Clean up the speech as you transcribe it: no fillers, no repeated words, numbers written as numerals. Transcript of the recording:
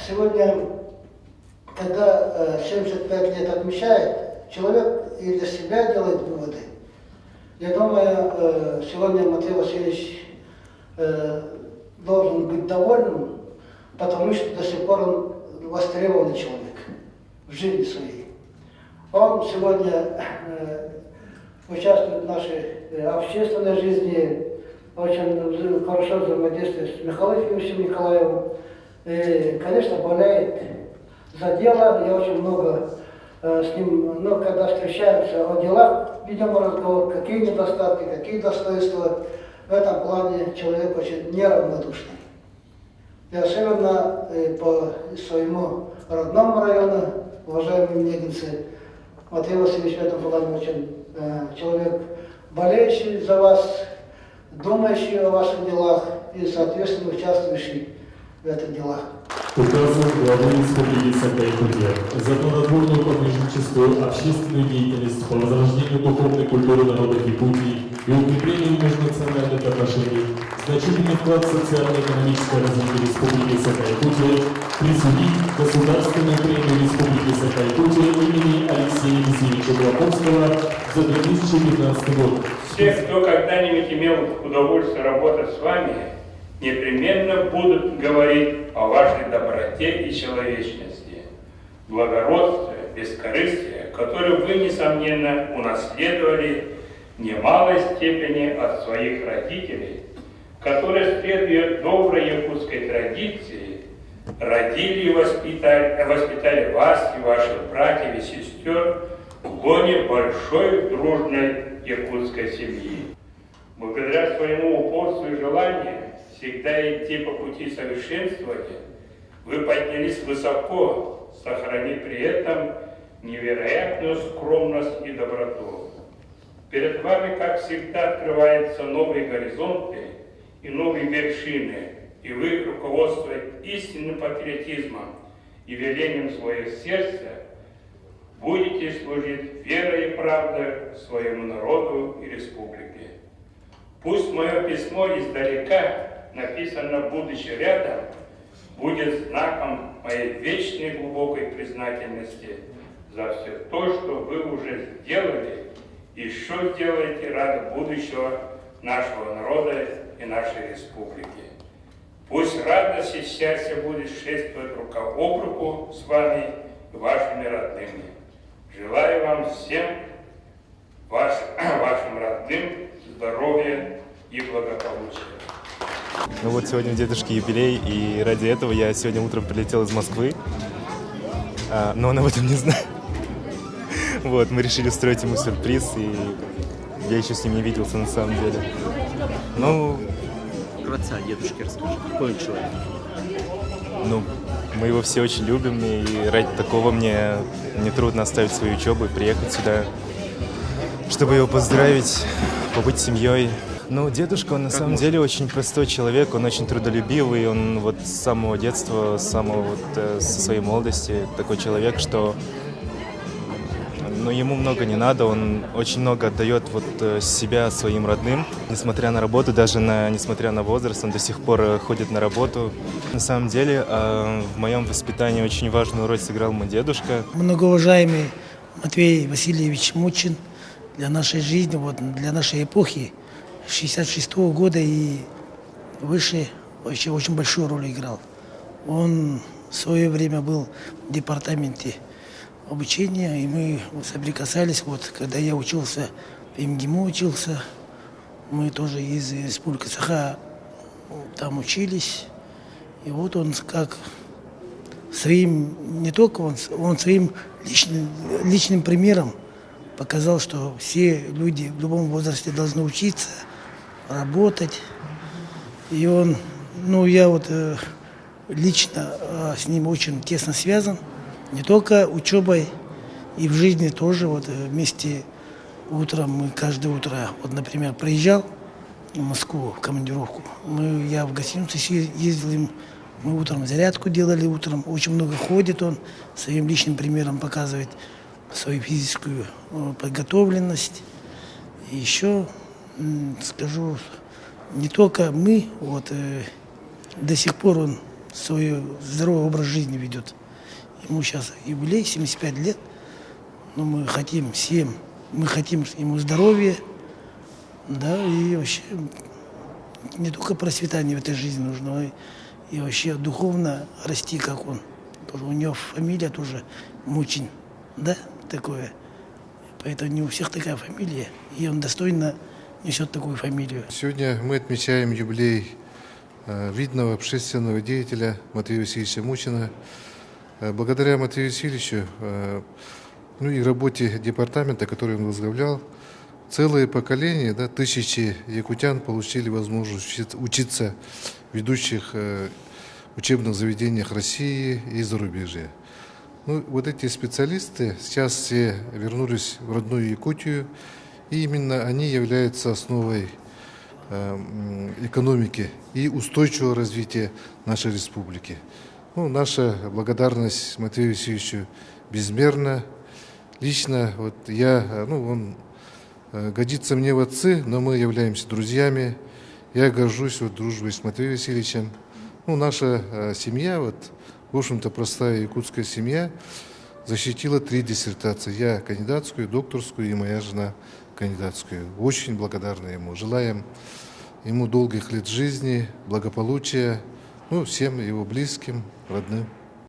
Сегодня, когда 75 лет отмечает, человек и для себя делает выводы. Я думаю, сегодня Матвей Васильевич должен быть довольным, потому что до сих пор он востребованный человек в жизни своей. Он сегодня участвует в нашей общественной жизни, очень хорошо взаимодействует с Михаилом Ефимовичем Николаевым. И, конечно, болеет за дело. Я очень много с ним, когда встречаемся о делах, ведем разговор, какие недостатки, какие достоинства. В этом плане человек очень неравнодушный. И особенно по своему родному району, уважаемые негинцы, Матвей Васильевич в этом плане очень человек, болеющий за вас, думающий о ваших делах и, соответственно, участвующий в этих делах. Указом главы Республики Саха-Якутия за плодотворную подвижническую общественную деятельность по возрождению духовной культуры народов Якутии и укреплению межнациональных отношений, значительный вклад в социально-экономическое развитие Республики Саха-Якутия присудить Государственную премию Республики Саха-Якутия имени Алексея Васильевича Глоповского за 2015 год. Все, кто когда-нибудь имел удовольствие работать с вами, непременно будут говорить о вашей доброте и человечности, благородстве, бескорыстии, которую вы, несомненно, унаследовали в немалой степени от своих родителей, которые, следуя доброй якутской традиции, родили и воспитали вас и ваших братьев и сестер в лоне большой дружной якутской семьи. Благодаря своему упорству и желанию всегда идти по пути совершенствования, вы поднялись высоко, сохранив при этом невероятную скромность и доброту. Перед вами, как всегда, открываются новые горизонты и новые вершины, и вы, руководствуясь истинным патриотизмом и велением своего сердца, будете служить верой и правдой своему народу и республике. Пусть мое письмо издалека, написано будучи рядом, будет знаком моей вечной глубокой признательности за все то, что вы уже сделали и что делаете ради будущего нашего народа и нашей республики. Пусть радость и счастье будет шествовать рука об руку с вами и вашими родными. Желаю вам всем, вашим родным, здоровья и благополучия. Ну вот сегодня у дедушки юбилей, и ради этого я сегодня утром прилетел из Москвы, но он об этом не знает. Вот, мы решили устроить ему сюрприз, и я еще с ним не виделся на самом деле. Ну... Про отца дедушки расскажи, какой он человек? Ну, мы его все очень любим, и ради такого мне трудно оставить свою учебу и приехать сюда, чтобы его поздравить, побыть с семьей. Ну, дедушка, он на самом деле очень простой человек, он очень трудолюбивый, он вот с самого детства, со своей молодости такой человек, что ему много не надо, он очень много отдает себя своим родным. Несмотря на работу, несмотря на возраст, он до сих пор ходит на работу. На самом деле, в моем воспитании очень важную роль сыграл мой дедушка. Многоуважаемый Матвей Васильевич Мучин для нашей жизни, для нашей эпохи, 66-го года и выше вообще очень большую роль играл. Он в свое время был в департаменте обучения, и мы соприкасались, когда я учился, в МГИМО учился, мы тоже из Республики Саха там учились. И вот он как своим, не только он своим личным примером показал, что все люди в любом возрасте должны учиться, работать. И я лично с ним очень тесно связан, не только учебой, и в жизни тоже. Вместе утром мы каждое утро, например, приезжал в Москву в командировку, я в гостиницу ездил, мы утром зарядку делали, очень много ходит он, своим личным примером показывает свою физическую подготовленность. И еще скажу, не только мы, до сих пор он свой здоровый образ жизни ведет. Ему сейчас юбилей, 75 лет, но мы хотим ему здоровья, да, и вообще не только процветание в этой жизни нужно, но и вообще духовно расти, как он. Тоже у него фамилия тоже Мучин, да, такое. Поэтому не у всех такая фамилия, и он достойно несет такую фамилию. Сегодня мы отмечаем юбилей видного общественного деятеля Матвея Васильевича Мучина. Благодаря Матвею Васильевичу, ну и работе департамента, который он возглавлял, целые поколения, да, тысячи якутян получили возможность учиться в ведущих учебных заведениях России и зарубежья. Ну, вот эти специалисты сейчас все вернулись в родную Якутию, и именно они являются основой экономики и устойчивого развития нашей республики. Ну, наша благодарность Матвею Васильевичу безмерна. Лично вот я, он годится мне в отцы, но мы являемся друзьями. Я горжусь вот дружбой с Матвеем Васильевичем. Ну, наша семья, вот, в общем-то, простая якутская семья, защитила 3 диссертации. Я кандидатскую, докторскую и моя жена кандидатскую. Очень благодарны ему. Желаем ему долгих лет жизни, благополучия, ну, всем его близким, родным.